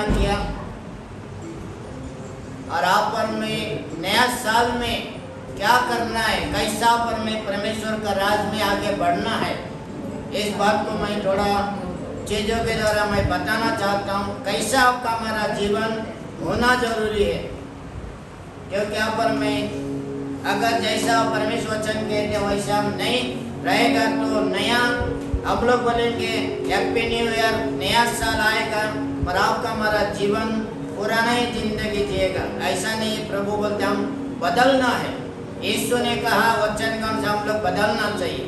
किया और आप में नया साल में क्या करना है, कैसा पर में परमेश्वर का राज में आगे बढ़ना है, इस बात को मैं थोड़ा चीज़ों के द्वारा मैं बताना चाहता हूँ। कैसा आपका हमारा जीवन होना जरूरी है, क्योंकि यहाँ पर मैं अगर जैसा परमेश्वर वचन कहते हैं वैसा हम नहीं रहेगा तो नया हम लोग बोलेंगे हैप्पी न्यू ईयर, नया साल आएगा, पर आपका हमारा जीवन पुराना ही जिंदगी जिएगा, ऐसा नहीं। प्रभु बोलते हम बदलना है। यीशु ने कहा वचन का हम लोग बदलना चाहिए।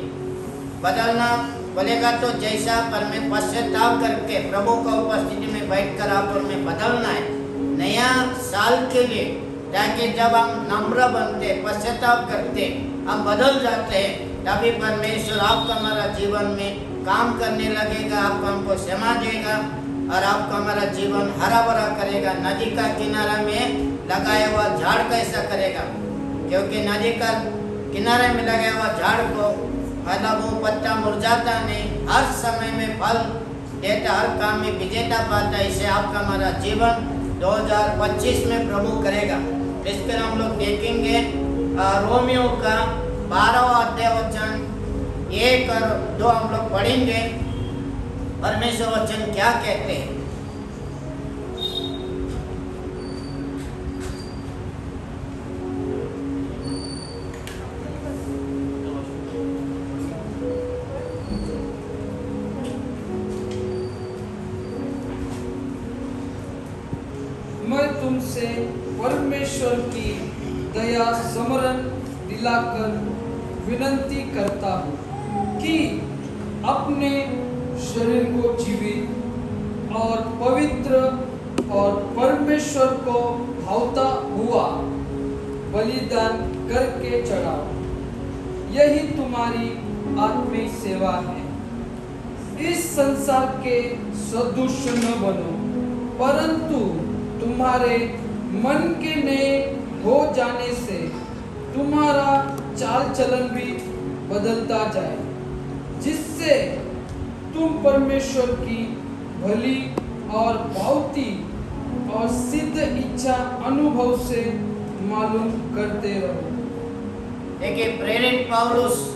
बदलना बोलेगा तो जैसा पर में पश्चाताप करके प्रभु का उपस्थिति में बैठकर आप और में बदलना है नया साल के लिए, ताकि जब हम नम्र बनते पश्चाताप करते हम बदल जाते हैं, तभी परमेश्वर आपका हमारा जीवन में काम करने लगेगा, आपको हमको क्षमा देगा और आपका हमारा जीवन हरा भरा करेगा। नदी का किनारा में लगाया हुआ झाड़ कैसा करेगा, क्योंकि नदी का किनारे में लगाया हुआ झाड़ को मतलब वो पत्ता मुरझाता नहीं, हर समय में फल देता, हर काम में विजेता पाता। इसे आपका हमारा जीवन 2025 में प्रभु करेगा। इस पर हम लोग देखेंगे रोमियो का 12वां अध्याय वचन 1 और 2 हम लोग पढ़ेंगे। परमेश्वर वचन क्या कहते हैं। मैं तुमसे परमेश्वर की दया स्मरण दिलाकर विनती करता हूँ कि अपने शरीर को जीवित और पवित्र और परमेश्वर को भावता हुआ बलिदान करके चढ़ाओ, यही तुम्हारी आत्मिक सेवा है। इस संसार के सदृश न बनो, परंतु तुम्हारे मन के नए हो जाने से तुम्हारा चाल चलन भी बदलता जाए, जिससे तुम परमेश्वर की भली और भावती और सिद्ध इच्छा अनुभव से मालूम करते रहो। देखिए प्रेरित पौलुस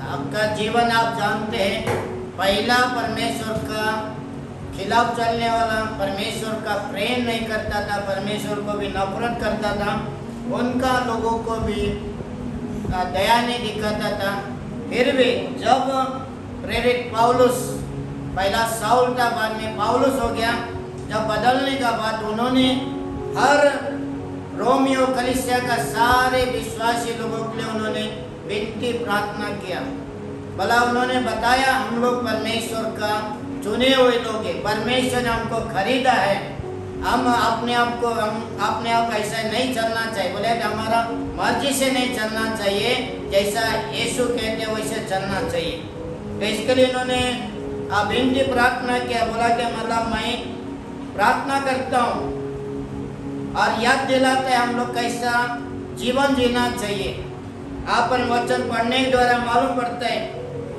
आपका जीवन आप जानते हैं, पहला परमेश्वर का खिलाफ चलने वाला, परमेश्वर का प्रेम नहीं करता था, परमेश्वर को भी नफरत करता था, उनका लोगों को भी दया नहीं दिखाता था। फिर भी जब प्रेरित पौलुस पहला साउल था, बाद में पौलुस हो गया, जब बदलने का बाद उन्होंने हर रोमियो कलीसिया का सारे विश्वासी लोगों के लिए उन्होंने विनती प्रार्थना किया। भला उन्होंने बताया हम लोग परमेश्वर का चुने हुए लोग हैं, परमेश्वर ने हमको खरीदा है, हम अपने आप ऐसा नहीं चलना चाहिए। बोले हमारा मर्जी से नहीं चलना चाहिए, जैसा यीशु कहते हैं वैसे चलना चाहिए। तो इसके लिए इन्होंने विनती प्रार्थना किया। बोला कि मतलब मैं प्रार्थना करता हूँ और याद दिलाते हैं हम लोग कैसा जीवन जीना चाहिए। आप पर वचन पढ़ने के द्वारा मालूम पड़ता है,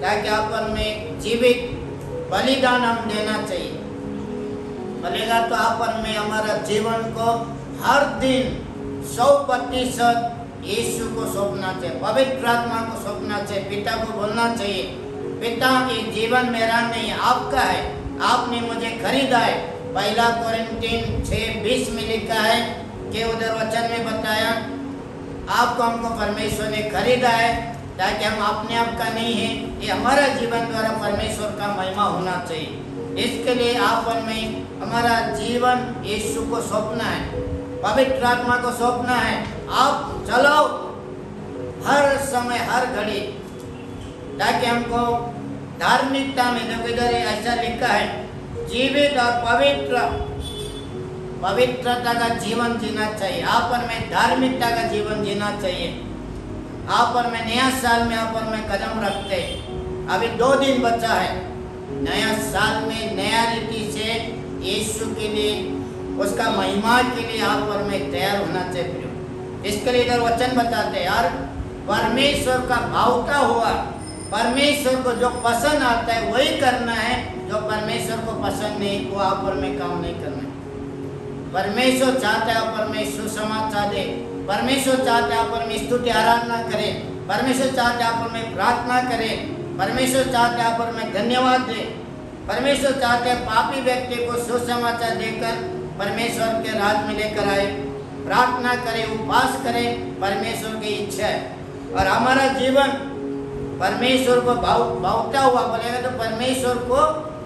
ताकि आप पर में जीवित बलिदान हम देना चाहिए। बोलेगा तो आप पर में हमारा जीवन को हर दिन 100% यीशु को सौंपना चाहिए, पवित्र आत्मा को सौंपना चाहिए, पिता को बोलना चाहिए पिता ये जीवन मेरा नहीं आपका है, आपने मुझे खरीदा है। पहला कोरिन्थियन 6:20 में लिखा है कि उधर वचन में बताया आपको हमको परमेश्वर ने खरीदा है, ताकि हम अपने आप का नहीं है, ये हमारा जीवन द्वारा परमेश्वर का महिमा होना चाहिए। इसके लिए आप में हमारा जीवन यीशु को सौंपना है, पवित्र आत्मा को सौंपना है। आप चलो हर समय हर घड़ी, ताकि हमको धार्मिकता में देखो इधर ऐसा लिखा है जीवित और पवित्रता का जीवन जीना चाहिए। आप में धार्मिकता का जीवन जीना चाहिए। आप में नया साल में आप में कदम रखते, अभी 2 दिन बचा है। नया साल में नया रीति से यीशु के लिए, उसका महिमा के लिए आप में तैयार होना चाहिए। इसके लिए इधर वचन बताते हैं यार, परमेश्वर का भावता हुआ, परमेश्वर को जो पसंद आता है वही करना है, जो परमेश्वर को पसंद नहीं वो आप में काम नहीं करना है। परमेश्वर चाहता है आप में सुसमाचार दे, परमेश्वर चाहता है आप में स्तुति आराधना करें, परमेश्वर चाहता है आप में प्रार्थना करें, परमेश्वर चाहता है आप में धन्यवाद दे, परमेश्वर चाहते हैं पापी व्यक्ति को सुसमाचार देकर परमेश्वर के राज में लेकर आए, प्रार्थना करें, उपवास करें, परमेश्वर की इच्छा है। और हमारा जीवन परमेश्वर को भावता हुआ बोलेगा तो परमेश्वर को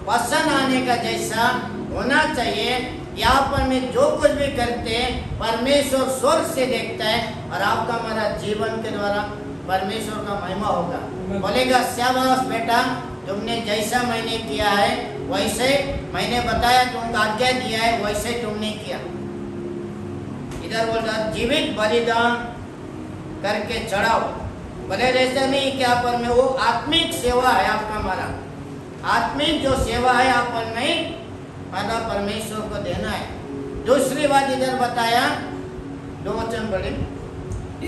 पसंद आने का जैसा होना चाहिए। यहाँ पर में जो कुछ भी करते हैं परमेश्वर स्वर्ग से देखता है और आपका हमारा जीवन के द्वारा परमेश्वर का महिमा होगा। बोलेगा शाबाश बेटा, तुमने जैसा मैंने किया है वैसे मैंने बताया, तुमको आज्ञा दिया है वैसे तुमने किया। इधर बोल रहा जीवित बलिदान करके चढ़ाओ, बोले ऐसा नहीं कि आप पर में वो आत्मिक सेवा है आपका हमारा, आत्मिक जो सेवा है आप पर नहीं माता परमेश्वर को देना है। दूसरी बात इधर बताया, 2 वचन पढ़े,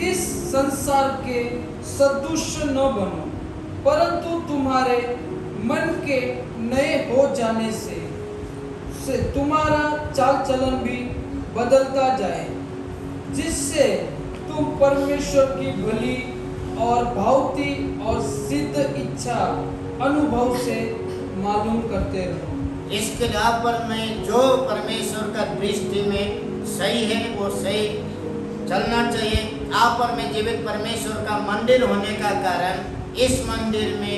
इस संसार के सदृश न बनो, परंतु तुम्हारे मन के नए हो जाने से तुम्हारा चाल चलन भी बदलता जाए, जिससे तुम परमेश्वर की भली और भावती और सिद्ध इच्छा अनुभव से मालूम करते रहो। इसके लिए आप पर में जो परमेश्वर का दृष्टि में सही है वो सही चलना चाहिए। आप पर में जीवित परमेश्वर का मंदिर होने का कारण इस मंदिर में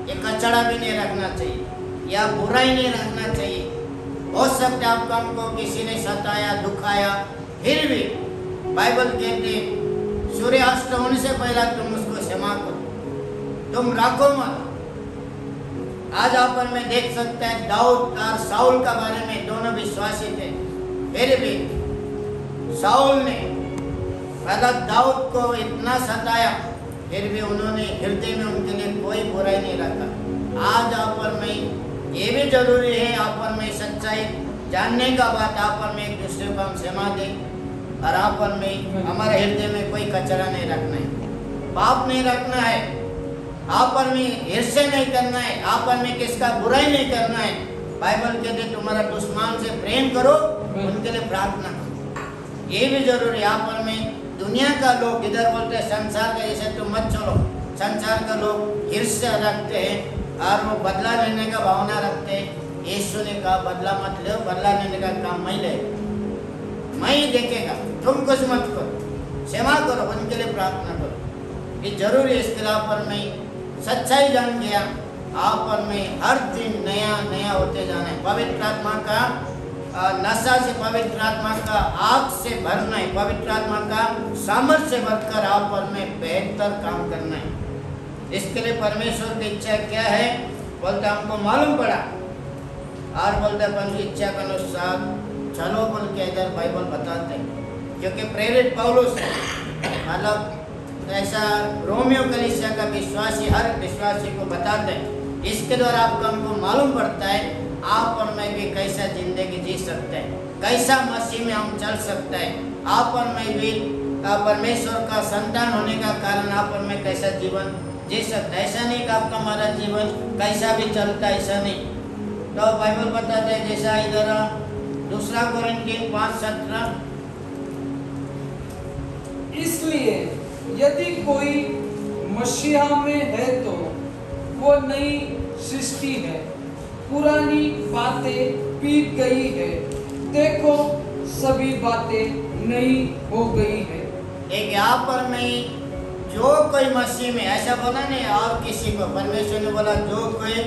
एक कचड़ा भी नहीं रखना चाहिए या बुराई नहीं रखना चाहिए। हो सकता है आपको हमको किसी ने सताया दुखाया, फिर भी बाइबल कहते सूर्यास्त होने से पहले तुम उसको क्षमा करो, तुम रखो मत। आज आप पर में देख सकते हैं दाऊद और साउल का बारे में दोनों विश्वासी थे, फिर भी साउल ने मतलब दाऊद को इतना सताया, फिर भी उन्होंने हृदय में उनके लिए कोई बुराई नहीं रखा। आज आप पर में ये भी जरूरी है, आप पर में सच्चाई जानने का बात, आप पर में एक दूसरे को हम क्षमा दें और आप पर में हमारे हृदय में कोई कचरा नहीं रखना है, पाप नहीं रखना है, आप पर में ईर्ष्या नहीं करना है, आप पर में किसका बुराई नहीं करना है। बाइबल कहते तुम्हारा दुश्मन से प्रेम करो, उनके लिए प्रार्थना करो। ये भी जरूरी है। आप पर में दुनिया का लोग इधर बोलते हैं संसार के जैसे तुम मत चलो, संसार का लोग ईर्ष्या रखते हैं और वो बदला लेने का भावना रखते हैं। यीशु ने कहा बदला मत लो, बदला लेने का काम मैं ले, मैं ही देखेगा, तुम कुछ मत करो, क्षमा करो, उनके लिए प्रार्थना करो। ये जरूरी है। इसके आप पर में सच्चाई जान गया, आप पर में हर दिन नया नया होते जाना है। पवित्र आत्मा का नशा से, पवित्र आत्मा का आग से भरना है, पवित्र आत्मा का सामर्थ्य से भरकर आप पर में बेहतर काम करना है। इसके लिए परमेश्वर की इच्छा क्या है बोलते हमको मालूम पड़ा और बोलते अपन की इच्छा के अनुसार चलो बोल के इधर बाइबल बताते हैं। क्योंकि प्रेरित पौलुस मतलब ऐसा रोमियो कलीसिया का विश्वासी हर विश्वासी को बताते हैं। इसके द्वारा आपको हमको मालूम पड़ता है आप और मैं भी कैसा जिंदगी जी सकते हैं, कैसा मसीह में हम चल सकते हैं। आप और मैं भी परमेश्वर का संतान होने का कारण आप और मैं कैसा जीवन जी सकता है। ऐसा नहीं कि आपका हमारा जीवन कैसा भी चलता है, ऐसा नहीं। तो बाइबल बताते हैं जैसा इधर 2 कोरिन्थियन 5:17, इसलिए यदि कोई मसीहा में है तो वो नई सृष्टि है, पुरानी बातें बीत गई है, देखो सभी बातें नई हो गई है। एक यहाँ पर मैं जो कोई मसीह में, ऐसा बोला नहीं और किसी को, परमेश्वर ने बोला जो कोई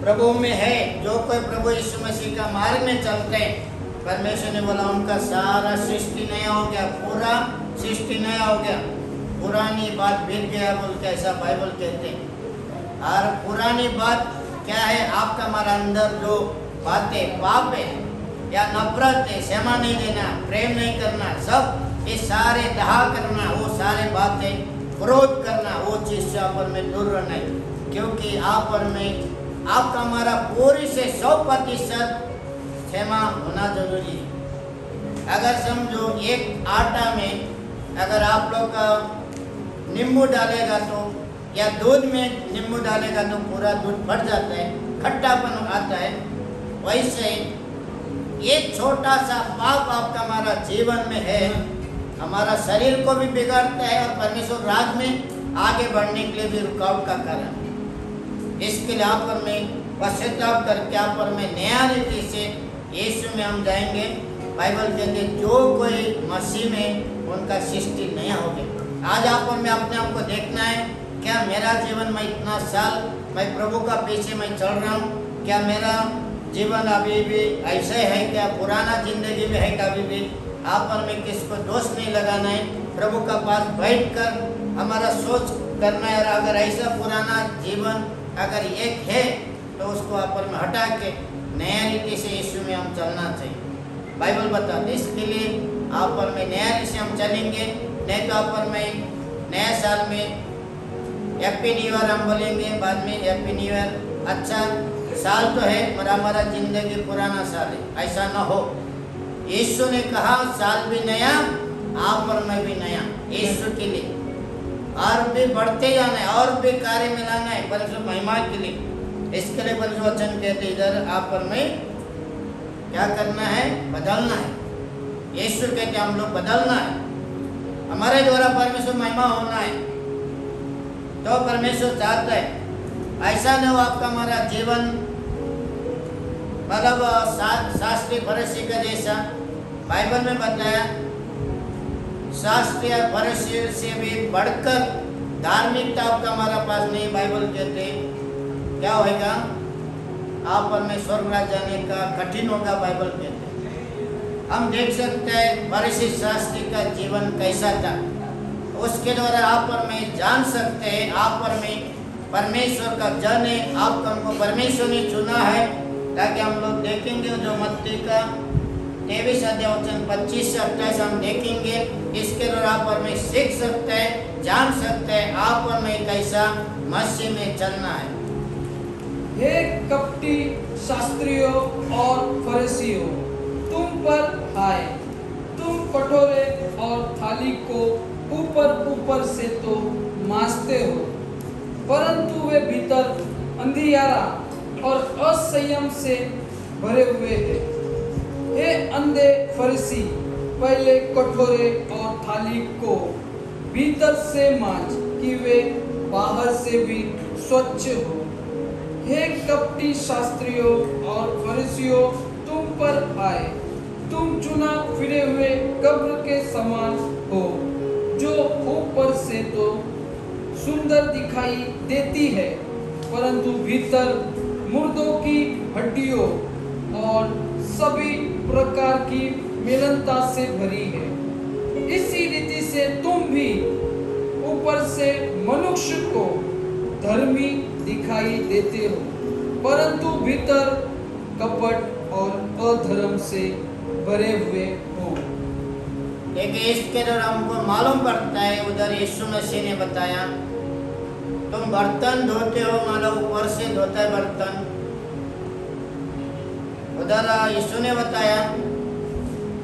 प्रभु में है, जो कोई प्रभु यीशु मसीह का मार्ग में चलते हैं, परमेश्वर ने बोला उनका सारा सृष्टि नया हो गया, पूरा सृष्टि नया हो गया, पुरानी बात बीत गया बोल के ऐसा बाइबल कहते हैं। और पुरानी बात क्या है, आपका हमारा अंदर जो बातें पाप है या नफरत है, क्षमा नहीं देना, प्रेम नहीं करना, सब ये सारे दहा करना, वो सारे बातें क्रोध करना, वो चीज़ से आप में दूर रहना है। क्योंकि आप पर में आपका हमारा पूरी से 100% क्षमा होना जरूरी है। अगर समझो एक आटा में अगर आप लोग नींबू डालेगा तो या दूध में नींबू डालेगा तो पूरा दूध फट जाता है, खट्टापन आता है। वैसे ये छोटा सा पाप आपका हमारा जीवन में है, हमारा शरीर को भी बिगाड़ता है और परमेश्वर राज में आगे बढ़ने के लिए भी रुकावट का कारण है। इसके लिए आप पर में पश्चाताप करके आप पर में नया रीति से यीशु में हम जाएंगे। बाइबल कहते हैं जो कोई मसीह में उनका सृष्टि नया हो गया। आज आप और मैं अपने आप को देखना है, क्या मेरा जीवन में इतना साल मैं प्रभु का पीछे मैं चल रहा हूँ, क्या मेरा जीवन अभी भी ऐसे है, क्या पुराना जिंदगी में है क्या अभी भी। आप और मैं किसको दोष नहीं लगाना है, प्रभु का पास बैठकर हमारा सोच करना है। और अगर ऐसा पुराना जीवन अगर एक है तो उसको आप और में हटा के नया रीति से यीशु में हम चलना चाहिए। बाइबल बताते इसके लिए आप और मैं नया रीति से हम चलेंगे, नहीं तो आप और मैं नया साल में हैप्पी न्यू ईयर हम बोलेंगे, बाद में हैप्पी न्यू ईयर। अच्छा साल तो है पर हमारा जिंदगी पुराना साल है, ऐसा ना हो। यीशु ने कहा साल भी नया, आप और मैं भी नया यीशु के लिए, और भी बढ़ते जाना है और भी कार्य में लाना है परमेश्वर महिमा के लिए। इसके लिए परमेश्वर वचन कहते इधर आप और मैं क्या करना है, बदलना है। यीशु कहते हम लोग बदलना है, हमारे द्वारा परमेश्वर महिमा होना है। तो परमेश्वर चाहता है ऐसा न हो आपका हमारा जीवन मतलब शास्त्रीय फरीसी का जैसा। बाइबल में बताया शास्त्रीय फरीसी से भी बढ़कर धार्मिकता आपका हमारा पास नहीं। बाइबल कहते क्या होगा, आप और मैं स्वर्ग राज जाने का कठिन होगा। बाइबल कहते हम देख सकते हैं फरीसी शास्त्री का जीवन कैसा था, उसके द्वारा आप और मैं जान सकते हैं आप और मैं परमेश्वर का जन है। आप हमको परमेश्वर ने चुना है ताकि हम लोग देखेंगे जो मत्ती का 23 अध्याय वचन 25 से 28 हम देखेंगे। इसके द्वारा आप और मैं सीख सकते हैं, जान सकते हैं आप और मैं कैसा मसीह में चलना है। हे कपटी शास्त्रियों और फरीसियों, तुम पर हाय, तुम कटोरे और थाली को ऊपर ऊपर से तो मांजते हो, परंतु वे भीतर अंधियारा और असंयम से भरे हुए हैं। हे अंधे फरीसी, पहले कटोरे और थाली को भीतर से मांज कि वे बाहर से भी स्वच्छ हो। हे कपटी शास्त्रियों और फरीसियों, तुम पर आए, तुम चुना फिरे हुए कब्र के समान हो, जो ऊपर से तो सुंदर दिखाई देती है, परंतु भीतर मुर्दों की हड्डियों और सभी प्रकार की मेलनता से भरी है। इसी रीति से तुम भी ऊपर से मनुष्य को धर्मी दिखाई देते हो, परंतु भीतर कपट और अधर्म से भरे हुए हो। देखिए इसके द्वारा हमको मालूम पड़ता है, उधर यीशु मसीह ने बताया तुम बर्तन धोते हो, मतलब ऊपर से धोता है बर्तन। उधर यीशु ने बताया,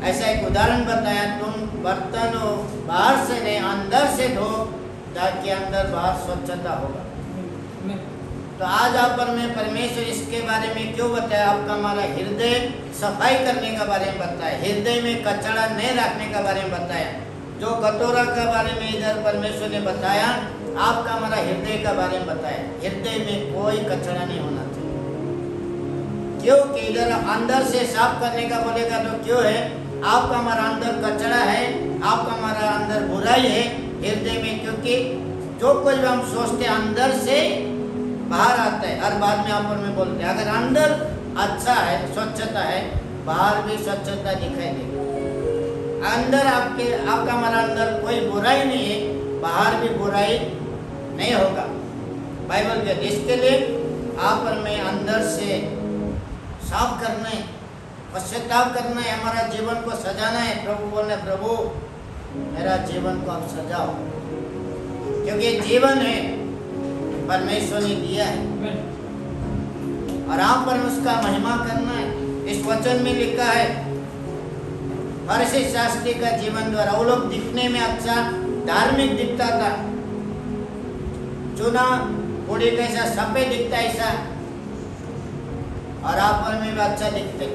ऐसा एक उदाहरण बताया, तुम बर्तन बाहर से नहीं अंदर से धो ताकि अंदर बाहर स्वच्छता होगा। तो आज आप पर मैं परमेश्वर इसके बारे में क्यों बताया, आपका हमारा हृदय सफाई करने का बारे में बताया, हृदय में कचरा नहीं रखने का बारे में बताया। जो कटोरा का बारे में इधर परमेश्वर ने बताया, आपका हमारा हृदय का बारे में बताया, हृदय में कोई कचरा नहीं होना चाहिए। क्योंकि इधर अंदर से साफ करने का बोलेगा तो क्यों है, आपका हमारा अंदर कचरा है, आपका हमारा अंदर बुराई है हृदय में। क्योंकि जो कुछ हम सोचते हैं अंदर से बाहर आता है, और बाद में आप और मैं बोलते हैं। अगर अंदर अच्छा है, स्वच्छता है, बाहर भी स्वच्छता दिखाई देगी। अंदर आपका हमारा अंदर कोई बुराई नहीं है, बाहर भी बुराई नहीं होगा। बाइबल कहती है इसके लिए आप और मैं अंदर से साफ करना है, पश्चाताप करना है, हमारा जीवन को सजाना है। प्रभु बोलने, प्रभु मेरा जीवन को आप सजाओ, क्योंकि जीवन है परमेश्वर ने दिया है और आप पर उसका महिमा करना है। इस वचन में लिखा है फरीसी शास्त्री का जीवन द्वारा वो लोग दिखने में अच्छा धार्मिक दिखता था, चुना बूढ़ी कैसा सफेद दिखता ऐसा, और आप पर में भी अच्छा दिखते।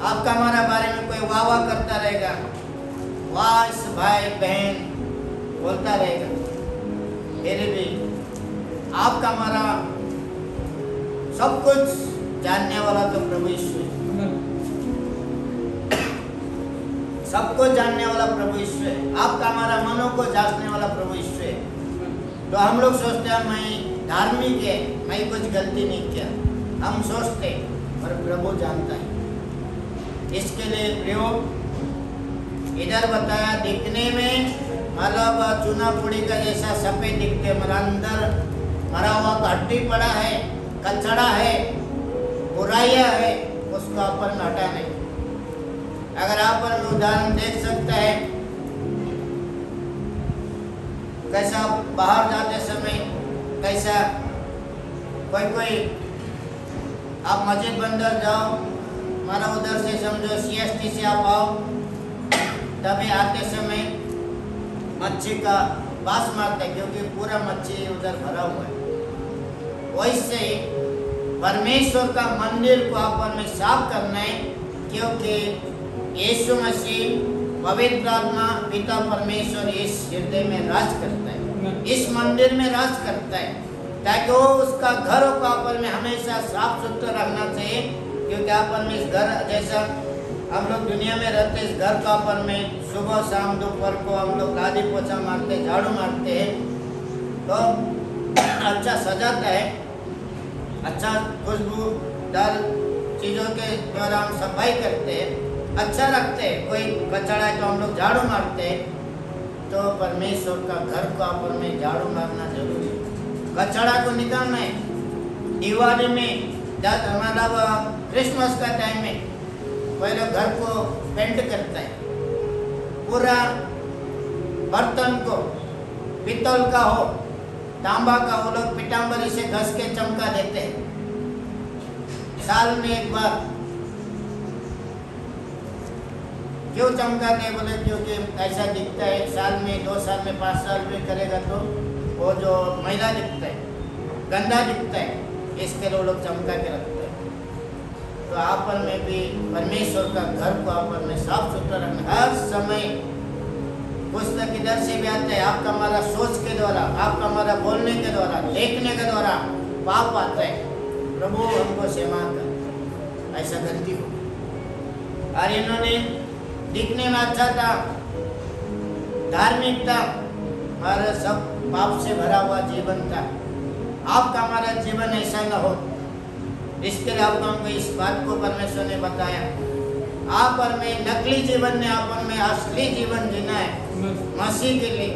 आपका हमारा बारे में कोई वाह वाह करता रहेगा, वाह इस भाई बहन बोलता रहेगा, फिर भी आपका हमारा सब कुछ जानने वाला तो प्रभु यीशु है। सबको जानने वाला प्रभु यीशु है। आपका हमारा मनों को जांचने वाला प्रभु यीशु है। तो हम लोग सोचते हैं मैं धार्मिक है, मैं कुछ गलती नहीं किया, हम सोचते और प्रभु जानता है। इसके लिए प्रयोग इधर बताया, दिखने में मतलब चूना पुड़ी का जैसा सफेद दिखते, मगर अंदर मरा हुआ हड्डी पड़ा है, कचड़ा है, बुराइयां है, उसको अपन हटा नहीं। अगर आप उदाहरण देख सकते हैं, कैसा बाहर जाते समय कैसा कोई आप मस्जिद बंदर जाओ, माना उधर से समझो CST से आप आओ, तभी आते समय मच्छी का बास मारते हैं, क्योंकि पूरा मच्छी उधर भरा हुआ है। वैसे ही परमेश्वर का मंदिर को अपन में साफ करना है, क्योंकि यीशु मसीह पवित्र आत्मा पिता परमेश्वर इस हृदय में राज करता है, इस मंदिर में राज करता है, ताकि वो उसका घर को अपन में हमेशा साफ सुथरा रखना चाहिए। क्योंकि अपन में इस घर जैसा हम लोग दुनिया में रहते, इस घर का अपन में सुबह शाम दोपहर को हम लोग लादी पोछा मारते, झाड़ू मारते हैं, तो अच्छा सजाता है, अच्छा खुशबूदार चीज़ों के द्वारा हम सफाई करते हैं, अच्छा रखते हैं। कोई कचड़ा है तो हम लोग झाड़ू मारते हैं। तो परमेश्वर का घर को अपन में झाड़ू मारना जरूरी है, कचड़ा को निकालना है। दिवाली में जब हमारा क्रिसमस का टाइम में पहले घर को पेंट करता है, पूरा बर्तन को पित्तल का हो तांबा का वो लोग पीताम्बरी से घस के चमका देते हैं। साल में एक बार क्यों चमकाते हैं बोले, क्योंकि ऐसा दिखता है, साल में 2 साल में 5 साल में करेगा तो वो जो मैला दिखता है, गंदा दिखता है, इसके लिए वो लोग चमका के रखते हैं। तो आपन में भी परमेश्वर का घर को आपन में साफ सुथरा रखना। हर समय पुस्तक इधर से भी आता है, आपका हमारा सोच के द्वारा, आपका हमारा बोलने के द्वारा, देखने के द्वारा पाप आता है। प्रभु हमको क्षमा कर, ऐसा गलती हो। और इन्होंने दिखने में अच्छा था, धार्मिक था, और सब पाप से भरा हुआ जीवन था। आपका हमारा जीवन ऐसा न हो, इसके लिए आपको हमको इस बात को परमेश्वर ने बताया। आप और में नकली जीवन ने आप में असली जीवन जीना है मसीह के लिए।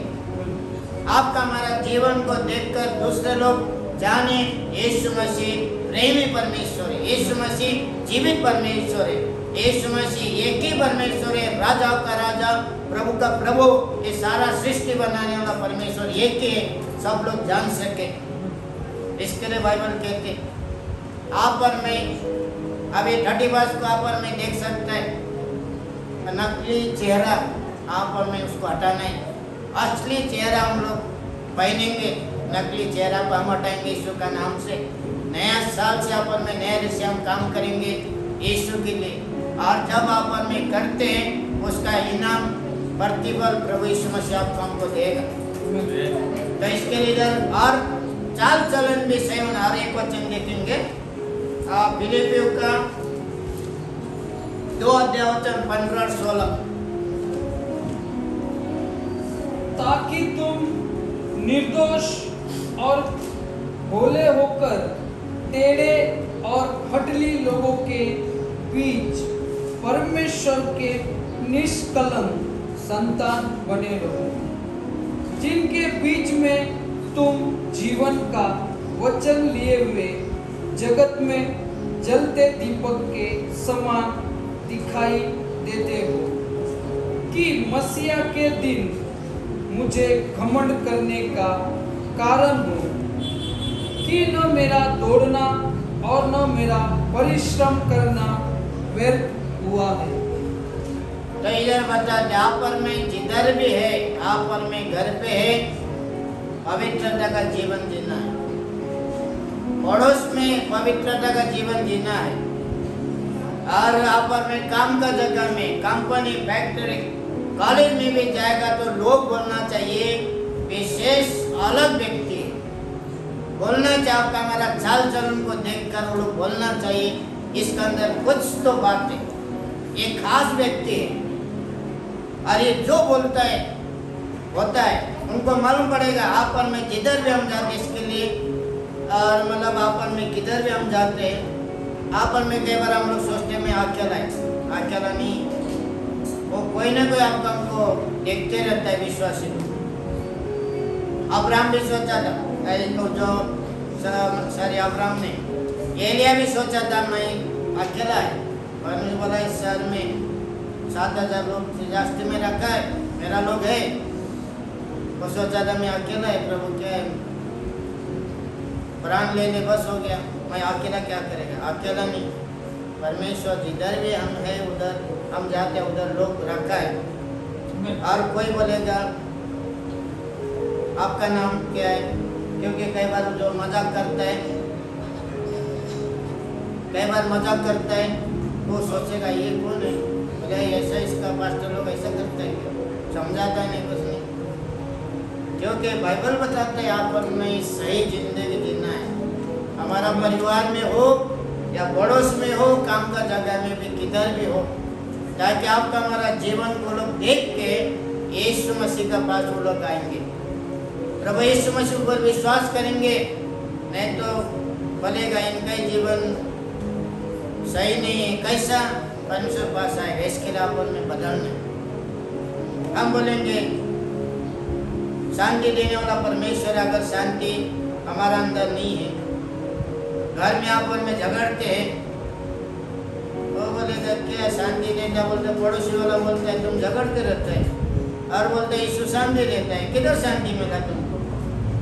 आपका हमारा जीवन को देखकर दूसरे लोग जाने यीशु मसीह प्रेमी परमेश्वर है, यीशु मसीह जीवित परमेश्वर है, यीशु मसीह एक ही परमेश्वर है, राजा का राजा, प्रभु का प्रभु, ये सारा सृष्टि बनाने वाला परमेश्वर एक ही है, सब लोग जान सके। इसके लिए बाइबल कहते आप पर में अभी 31 को आप पर में देख सकता है, नकली चेहरा आप पर में उसको हटाना है। असली चेहरा हम लोग पहनेंगे, नकली चेहरा को हम हटाएंगे यीशु का नाम से। नया साल से अपन में नए रूप से हम काम करेंगे यीशु के लिए, और जब अपन में करते हैं उसका इनाम प्रतिफल प्रभु यीशु मसीह आपको हमको देगा। तो इसके लिए इधर और चाल चलन भी सही होना। और एक वचन देखेंगे फिलिपियों का 2 अध्याय वचन 15 और 16, ताकि तुम निर्दोष और भोले होकर टेढ़े और फटली लोगों के बीच परमेश्वर के निष्कलंक संतान बने रहो, जिनके बीच में तुम जीवन का वचन लिए हुए जगत में जलते दीपक के समान दिखाई देते हो, कि मसीहा के दिन मुझे घमंड करने का कारण हो, कि न मेरा दौड़ना और न मेरा परिश्रम करना व्यर्थ हुआ है। तो इधर बताते आप पर में जिधर भी है, आप पर में घर पे है, पवित्रता का जीवन जीना है, पड़ोस में पवित्रता का जीवन जीना है। और आपस में काम का जगह में, कंपनी, फैक्ट्री, कॉलेज में भी जाएगा तो लोग बोलना चाहिए विशेष अलग व्यक्ति है। बोलना चाहिए, आपका हमारा चाल चलन को देखकर वो लोग बोलना चाहिए इसके अंदर कुछ तो बात है, ये खास व्यक्ति है। और ये जो बोलता है होता है, उनको मालूम पड़ेगा। आपन में जिधर भी हम जाते इसके लिए, और मतलब आपन में किधर भी हम जाते हैं, आपन में कई बार हम लोग सोचते हैं मैं अकेला है, अकेला नहीं, वो कोई ना कोई आपका हमको देखते रहता है। विश्वासी अब्राहम भी सोचा था, तो जो सारी अब्राहम ने, एलिया भी सोचा था मैं अकेला है, परमेश्वर बोला इस शहर में 7,000 लोग रास्ते में रखा है, मेरा लोग है। वो सोचा था मैं अकेला है, प्रभु क्या है, प्राण लेने बस हो गया, मैं अकेला क्या करेगा, अकेला नहीं। परमेश्वर जिधर भी हम है उधर हम जाते हैं, उधर लोग रखा है। और कोई बोलेगा आपका नाम क्या है, क्योंकि कई बार जो मजाक करता है, कई बार मजाक करता है, वो सोचेगा ये कौन है, बोले ऐसा इसका पास्टर लोग ऐसा करते हैं, समझाता नहीं कुछ नहीं। क्योंकि बाइबल बताता है आप पर में सही जिंदगी जीना है, हमारा परिवार में हो या पड़ोस में हो, काम का जगह में भी, किधर भी हो, ताकि आपका हमारा जीवन को लोग देख के यीशु मसीह का पास वो लोग आएंगे, प्रभु यीशु मसीह पर विश्वास करेंगे। नहीं तो बोलेगा इनका जीवन सही नहीं है, कैसा परमेश्वर पास आएगा। इसके लिए अपन में बदलना, हम बोलेंगे शांति देने वाला परमेश्वर, अगर शांति हमारा अंदर नहीं है, घर में आपन में झगड़ते हैं, वो बोलेगा क्या शांति देता, बोलते पड़ोसी वाला बोलता है तुम झगड़ते रहते हैं, और बोलते यीशु शांति देता है, किधर शांति मिला तुमको।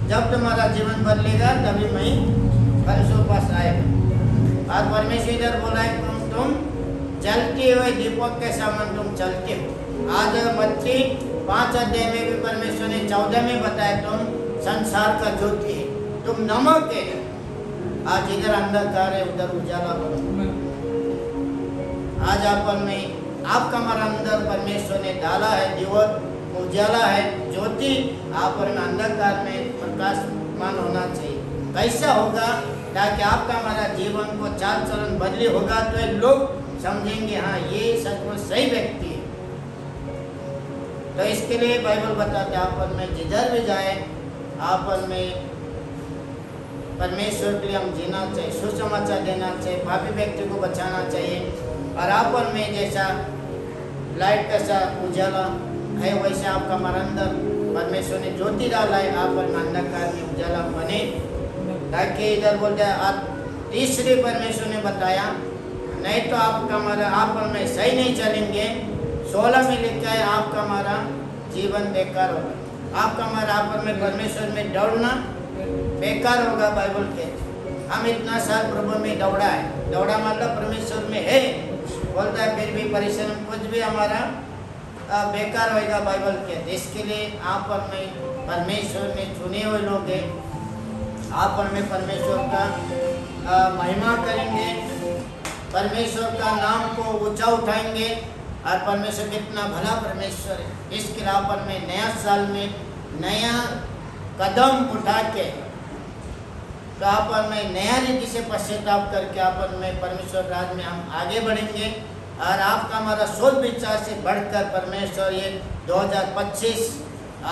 जब तुम्हारा जीवन बदलेगा तभी मैं परमेश्वर पास आएगा। और परमेश्वर इधर बोला है तुम जलते हुए दीपक के समान तुम चलते हो। आज मत्ती 5 अध्याय में भी परमेश्वर ने 14 में बताया तुम संसार का ज्योति है, तुम नमक है। आज इधर अंधकार है, उधर उजाला बनो। आज अपन में आपका हमारा अंदर परमेश्वर ने डाला है, दिवस उजाला है, ज्योति आप में अंधकार में प्रकाशमान होना चाहिए। कैसा होगा, ताकि आपका हमारा जीवन को चाल चलन बदली होगा तो लोग समझेंगे हाँ ये सचमुच सही व्यक्ति है। तो इसके लिए बाइबल बताते हैं आपन में जिधर भी जाए, आपन में परमेश्वर के लिए हम जीना चाहिए, सुसमाचार देना चाहिए, पापी व्यक्ति को बचाना चाहिए। और आपन में जैसा लाइट कैसा उजाला है वैसे आपका हमारा अंदर परमेश्वर ने ज्योति डाला है, आप अंधकार में उजाला बने। ताकि इधर बोलते हैं तीसरे परमेश्वर ने बताया, नहीं तो आपका हमारा आप में सही नहीं चलेंगे। 16 में लिखा है आपका हमारा जीवन बेकार होगा, आपका हमारा आप में परमेश्वर में दौड़ना बेकार होगा। बाइबल के हम इतना साल प्रभु में दौड़ा है, दौड़ा मतलब परमेश्वर में है बोलता है, फिर भी परिश्रम कुछ भी हमारा बेकार होगा। बाइबल के इसके लिए आप में परमेश्वर ने चुने हुए लोग हैं, आप में परमेश्वर का महिमा करेंगे, परमेश्वर का नाम को ऊंचा उठाएंगे। और परमेश्वर कितना भला परमेश्वर है। इसके लिए आप में नया साल में नया कदम उठा के तो आप में नया रीति से पश्चाताप करके आप में परमेश्वर राज में हम आगे बढ़ेंगे। और आपका हमारा सोच विचार से बढ़कर परमेश्वर ये 2025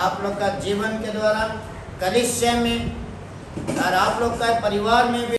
आप लोग का जीवन के द्वारा कलीसिया में और आप लोग का परिवार में भी